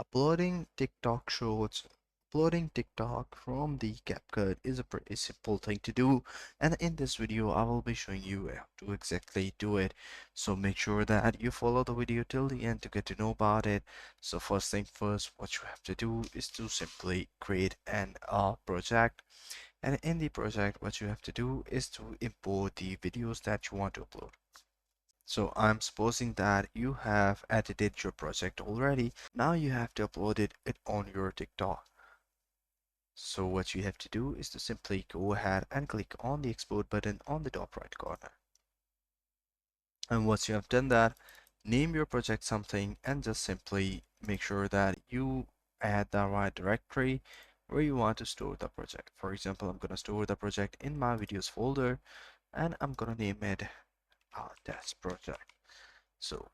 Uploading TikTok shorts, uploading TikTok from the Capcut is a pretty simple thing to do, and in this video I will be showing you how to exactly do it. So make sure that you follow the video till the end to get to know about it. So first thing first, what you have to do is to simply create an project, and in the project what you have to do is to import the videos that you want to upload. So I'm supposing that you have edited your project already. Now you have to upload it on your TikTok. So what you have to do is to simply go ahead and click on the export button on the top right corner. And once you have done that, name your project something and just simply make sure that you add the right directory where you want to store the project. For example, I'm going to store the project in my videos folder and I'm going to name it test project. So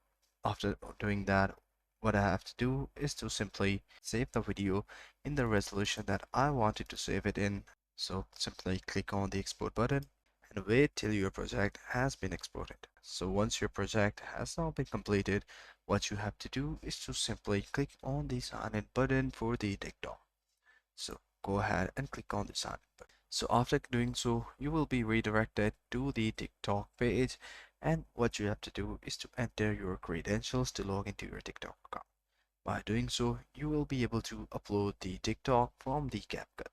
after doing that, what I have to do is to simply save the video in the resolution that I wanted to save it in. So simply click on the export button and wait till your project has been exported. So once your project has now been completed, what you have to do is to simply click on the sign in button for the TikTok. So go ahead and click on the sign in button. So after doing so, you will be redirected to the TikTok page, and what you have to do is to enter your credentials to log into your TikTok account. By doing so, you will be able to upload the TikTok from the Capcut.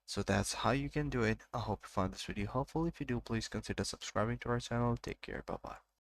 So that's how you can do it. I hope you found this video helpful. If you do, please consider subscribing to our channel. Take care. Bye bye.